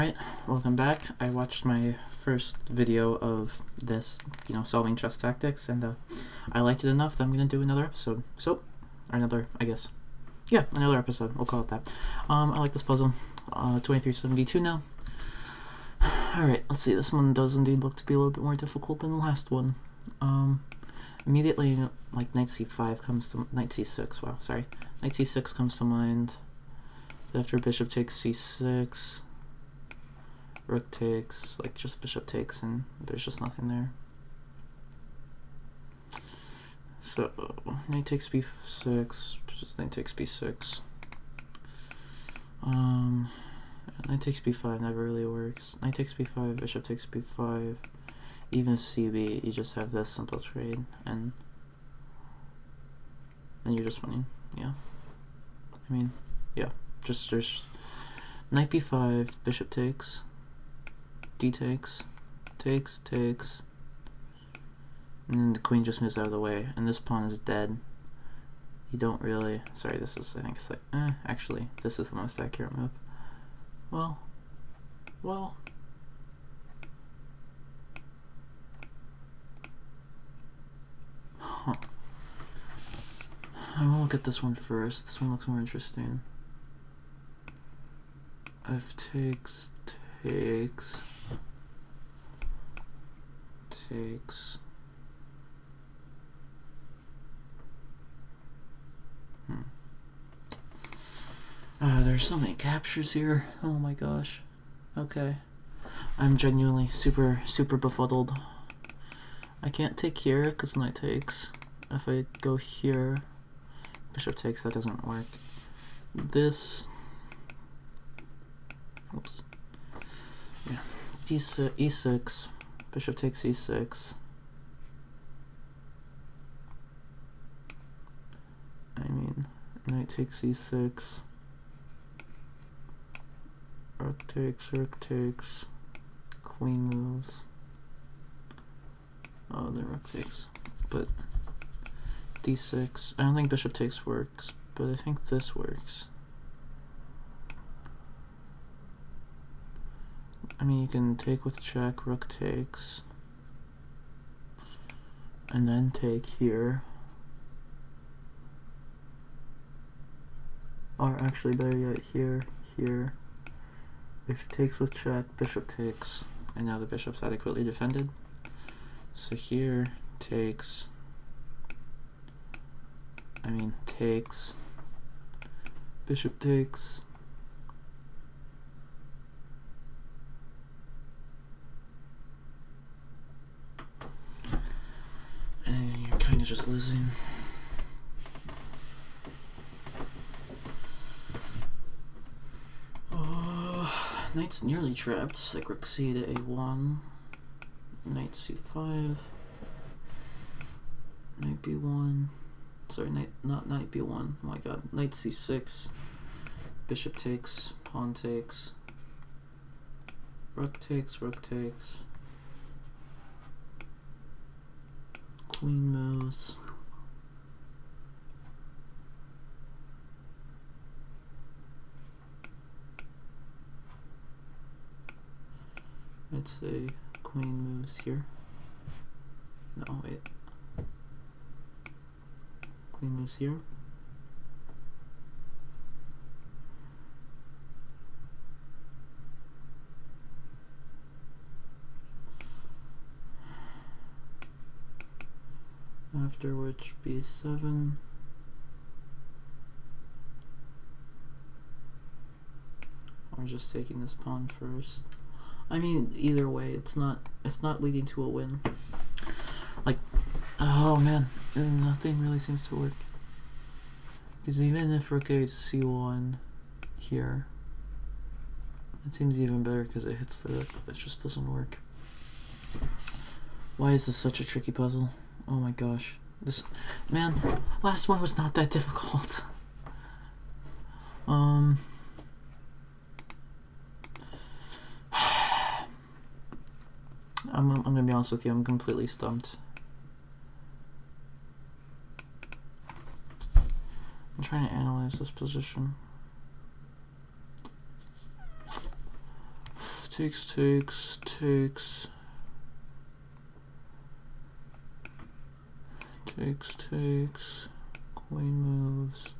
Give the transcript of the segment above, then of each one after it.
Alright, welcome back. I watched my first video of this, solving chess tactics, and I liked it enough that I'm going to do another episode. Another episode, we'll call it that. I like this puzzle. 2372 now. Alright, let's see, this one does indeed look to be a little bit more difficult than the last one. Immediately, like, knight c5 comes to, knight c6, wow, sorry. Knight c6 comes to mind. After bishop takes c6, rook takes, like just bishop takes, and there's just nothing there. So, knight takes b6, just knight takes b6. Knight takes b5 never really works. Knight takes b5, bishop takes b5. Even if cb, you just have this simple trade, and you're just winning. Yeah. I mean, yeah. Just there's knight b5, bishop takes, d takes, takes, and then the queen just moves out of the way, and this pawn is dead. You don't really, sorry, this is, I think it's like, actually, this is the most accurate move. Well, huh. I will look at this one first. This one looks more interesting. F takes. There's so many captures here. Oh my gosh. Okay. I'm genuinely super befuddled. I can't take here because knight takes. If I go here, bishop takes, that doesn't work. This, oops. Yeah. E6, bishop takes e6. I mean, knight takes e6. Rook takes, queen moves. Oh, then rook takes. But d6. I don't think bishop takes works, but I think this works. I mean, you can take with check, rook takes, and then take here. Or actually, better yet, here. If takes with check, bishop takes, and now the bishop's adequately defended. So here, takes, bishop takes, and you're kind of just losing. Knight's nearly trapped, like rook c to a1, knight c5, knight b1, sorry, not knight b1, oh my god, knight c6, bishop takes, pawn takes, rook takes, queen moves. I'd say queen moves here. No, wait. Queen moves here. After which b7. Or just taking this pawn first. I mean, either way, it's not leading to a win. Like, oh man, nothing really seems to work. Because even if rook a to c1 here, it seems even better because it hits the rook, but it just doesn't work. Why is this such a tricky puzzle? Oh my gosh. This, man, last one was not that difficult. I'm gonna be honest with you, I'm completely stumped. I'm trying to analyze this position. takes. Queen moves.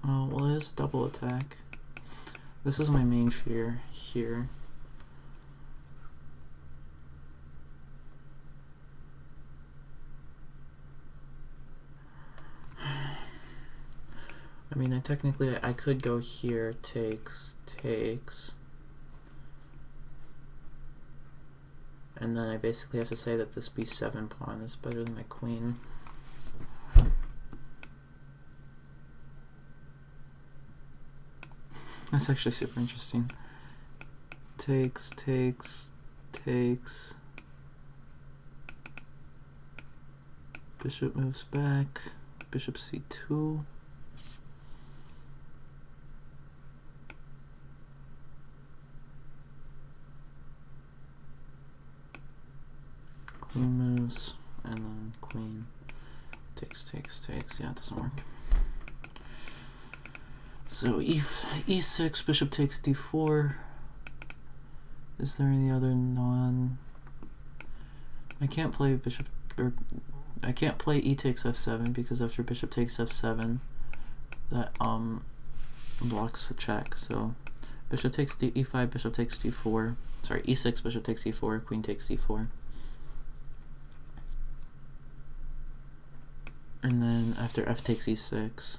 Oh, well, it is a double attack. This is my main fear here. I mean, I could go here, takes. And then I basically have to say that this b7 pawn is better than my queen. That's actually super interesting. Takes. Bishop moves back. Bishop c2. Queen moves, and then queen takes. Yeah, it doesn't work. So e6, bishop takes d4. Is there any other non? I can't play bishop, or I can't play e takes f7 because after bishop takes f7, that blocks the check. So bishop takes e5, bishop takes d4. Sorry, e6, bishop takes e4, queen takes d4. And then after f takes e6,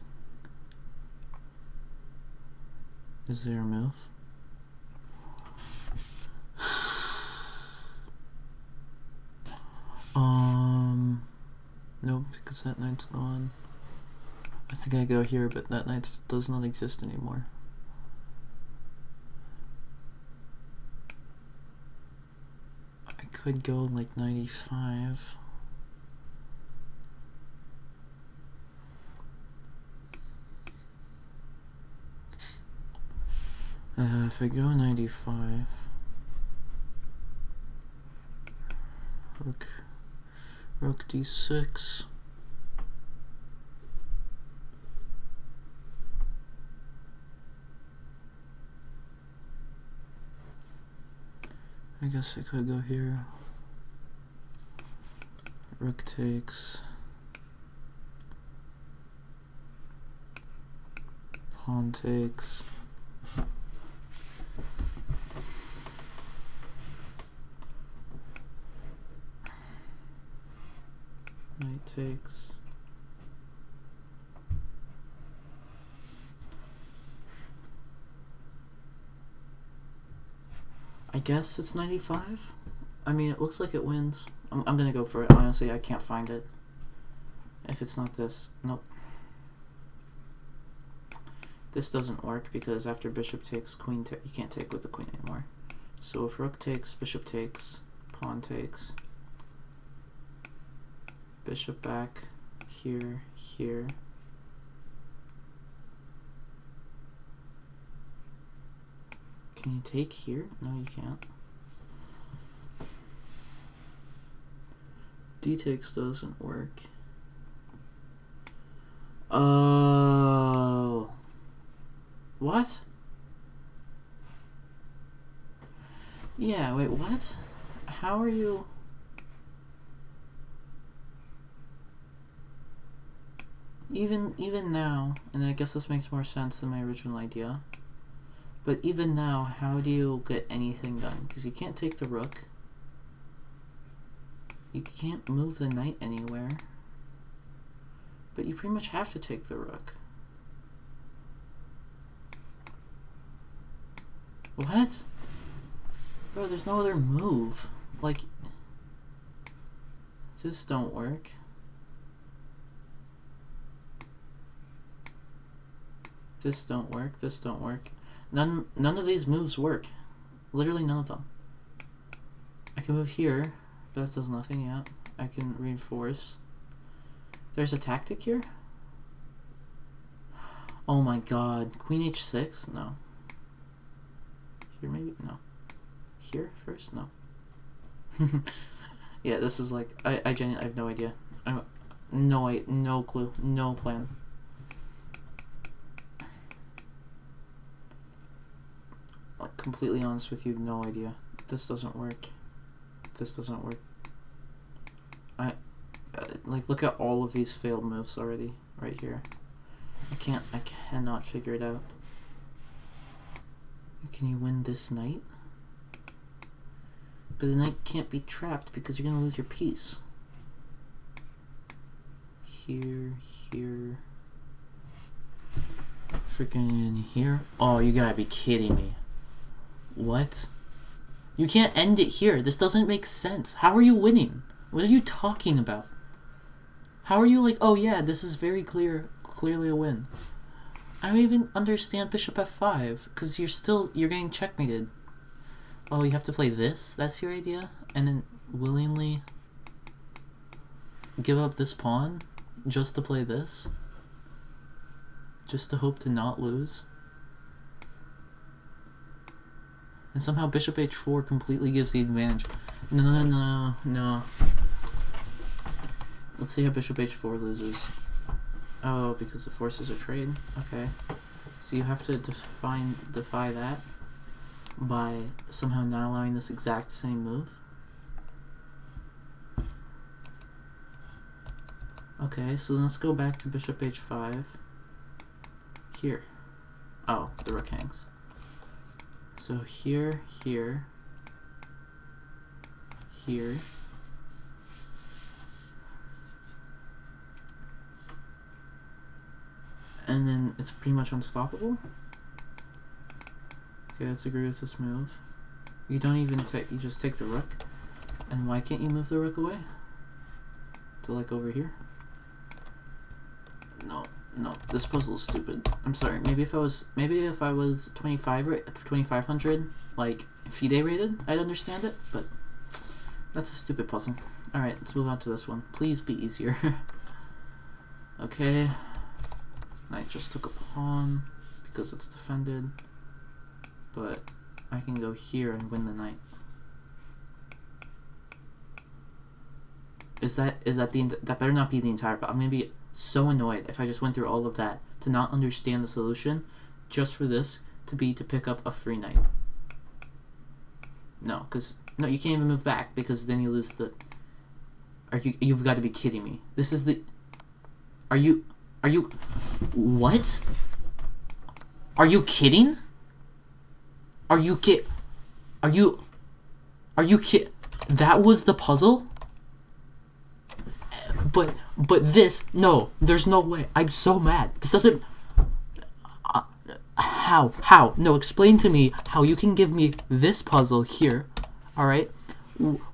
is there a move? Nope, because that knight's gone. I think I go here, but that knight does not exist anymore. I could go like knight e5. If I go knight e5, rook d6. I guess I could go here. Rook takes. Pawn takes. Knight takes. I guess it's 95. I mean, it looks like it wins. I'm gonna go for it. Honestly, I can't find it. If it's not this, nope. This doesn't work because after bishop takes, queen takes, you can't take with the queen anymore. So if rook takes, bishop takes, pawn takes, bishop back, here. Can you take here? No, you can't. D takes doesn't work. Oh. What? Yeah, wait, what? How are you? Even now, and I guess this makes more sense than my original idea, but even now, how do you get anything done? Because you can't take the rook. You can't move the knight anywhere. But you pretty much have to take the rook. What? Bro, there's no other move. Like, this don't work. This don't work. This don't work. None of these moves work. Literally none of them. I can move here, but that does nothing yet. I can reinforce. There's a tactic here? Oh my god. Queen h6? No. Here maybe? No. Here first? No. Yeah, this is like, I genuinely have no idea. no clue, no plan. Like, completely honest with you, no idea. This doesn't work. This doesn't work. Like, look at all of these failed moves already, right here. I cannot figure it out. Can you win this knight? But the knight can't be trapped because you're gonna lose your piece. Here. Freaking here. Oh, you gotta be kidding me. What? You can't end it here. This doesn't make sense. How are you winning? What are you talking about? How are you like, oh yeah, this is very clearly a win? I don't even understand bishop f5, because you're getting checkmated. Oh, you have to play this? That's your idea? And then willingly give up this pawn just to play this? Just to hope to not lose? And somehow bishop h4 completely gives the advantage. No. Let's see how bishop h4 loses. Oh, because the forces are trade. Okay. So you have to defy that by somehow not allowing this exact same move. Okay, so let's go back to bishop h5. Here. Oh, the rook hangs. So here. And then it's pretty much unstoppable. Okay, let's agree with this move. You don't even you just take the rook. And why can't you move the rook away? To like over here? No, this puzzle is stupid. I'm sorry. Maybe if I was 2500, like FIDE rated, I'd understand it, but that's a stupid puzzle. Alright, let's move on to this one. Please be easier. Okay. Knight just took a pawn because it's defended, but I can go here and win the knight. That better not be the entire, but I'm gonna be so annoyed if I just went through all of that to not understand the solution just for this to pick up a free knight. No, you can't even move back because then you lose the. You've got to be kidding me. This is the. Are you? What? Are you kidding? Are you That was the puzzle? But this, no, there's no way. I'm so mad. This doesn't. How? No, explain to me how you can give me this puzzle here, alright,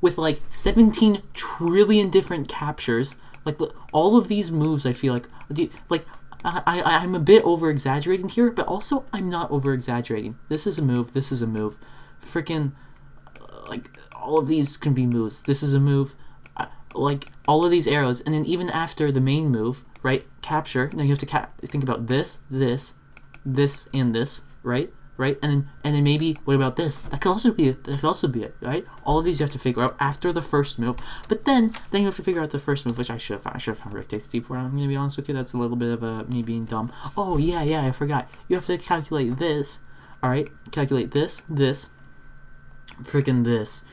with like 17 trillion different captures. Like, all of these moves, I feel like, I'm a bit over-exaggerating here, but also I'm not over-exaggerating. This is a move, freaking, like, all of these can be moves. This is a move, like, all of these arrows, and then even after the main move, right, capture, now you have to think about this, and this, right? And then maybe, what about this? That could also be it, right? All of these you have to figure out after the first move, but then you have to figure out the first move, which I should have found rook takes d4. I'm gonna be honest with you, that's a little bit of me being dumb. Oh yeah, I forgot. You have to calculate this, all right? Calculate this, freaking this,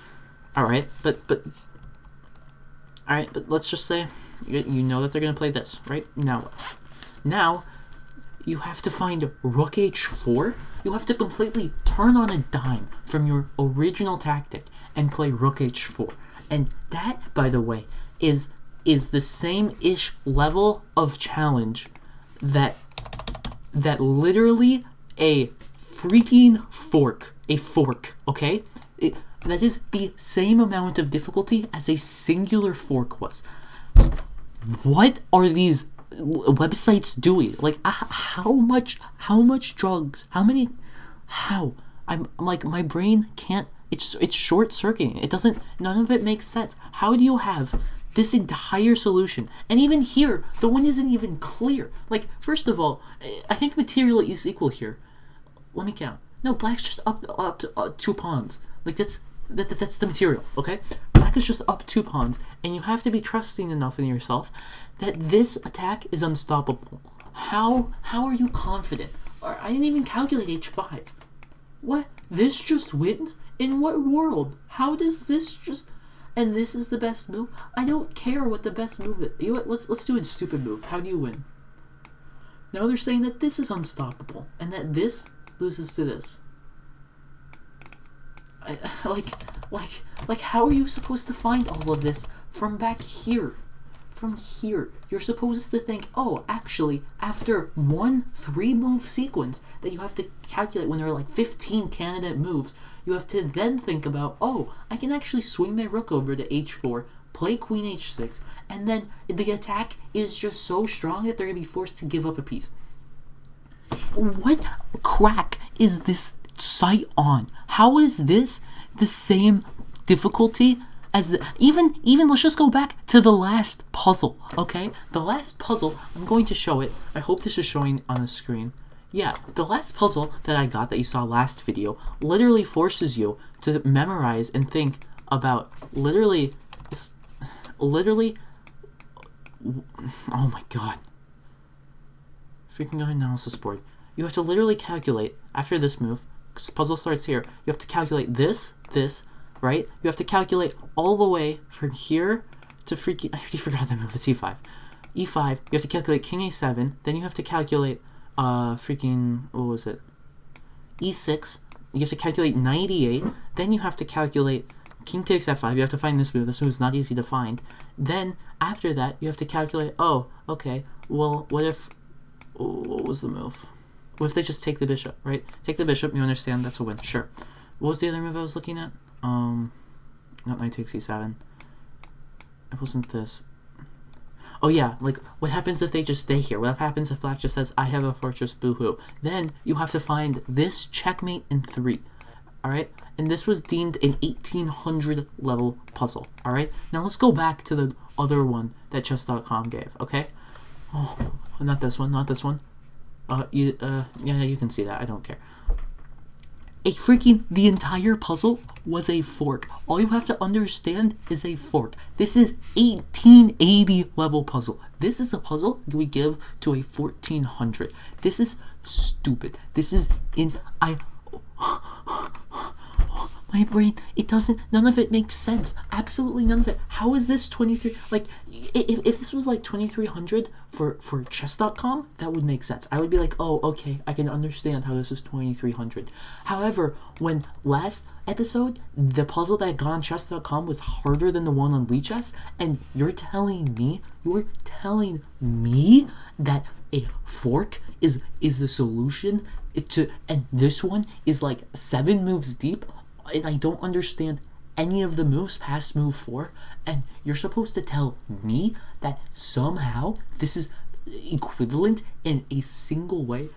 all right? But let's just say you know that they're gonna play this, right? Now you have to find rook h4. You have to completely turn on a dime from your original tactic and play rook h4. And that, by the way, is the same-ish level of challenge that literally a freaking fork, okay? That is the same amount of difficulty as a singular fork was. What are these websites doing? Like, how much drugs, I'm like, my brain can't, it's short-circuiting. None of it makes sense. How do you have this entire solution, and even here the one isn't even clear? Like, first of all, I think material is equal here. Let me count. No, black's just up 2 pawns. Like, that's the material, okay? Black black is just up 2 pawns, and you have to be trusting enough in yourself that this attack is unstoppable. How are you confident? Or I didn't even calculate h5. What? This just wins? In what world? How does this just... And this is the best move? I don't care what the best move is. You know what? Let's do a stupid move. How do you win? Now they're saying that this is unstoppable, and that this loses to this. Like, how are you supposed to find all of this from back here? From here, you're supposed to think, oh, actually, after 1 3-move sequence that you have to calculate when there are like 15 candidate moves, you have to then think about, oh, I can actually swing my rook over to h4, play queen h6, and then the attack is just so strong that they're going to be forced to give up a piece. What crack is this site on? How is this the same difficulty as the, even let's just go back to the last puzzle, okay? The last puzzle, I'm going to show it. I hope this is showing on the screen. Yeah, the last puzzle that I got that you saw last video literally forces you to memorize and think about literally, oh my god. Freaking analysis board. You have to literally calculate, after this move, because puzzle starts here, you have to calculate this, right? You have to calculate all the way from here to freaking... I already forgot that move. It's e5. e5, you have to calculate king a7. Then you have to calculate freaking... What was it? e6. You have to calculate knight e8. Then you have to calculate king takes f5. You have to find this move. This move is not easy to find. Then, after that, you have to calculate... Oh, okay. Well, what if... What was the move? What if they just take the bishop, right? Take the bishop. You understand? That's a win. Sure. What was the other move I was looking at? Not knight takes e7. It wasn't this. Oh yeah, like, what happens if they just stay here? What happens if black just says, I have a fortress, boo-hoo? Then you have to find this checkmate in 3. Alright? And this was deemed an 1800 level puzzle. Alright? Now let's go back to the other one that chess.com gave, okay? Oh, not this one, not this one. Yeah, you can see that. I don't care. The entire puzzle was a fork. All you have to understand is a fork. This is 1880 level puzzle. This is a puzzle you would give to a 1400. This is stupid. This is my brain, it doesn't, none of it makes sense. Absolutely none of it. How is this 23, like, if this was like 2300 for chess.com, that would make sense. I would be like, oh, okay, I can understand how this is 2300. However, when last episode, the puzzle that got on chess.com was harder than the one on WeChess, and you're telling me that a fork is the solution to, and this one is like 7 moves deep, and I don't understand any of the moves past move 4, and you're supposed to tell me that somehow this is equivalent in a single way.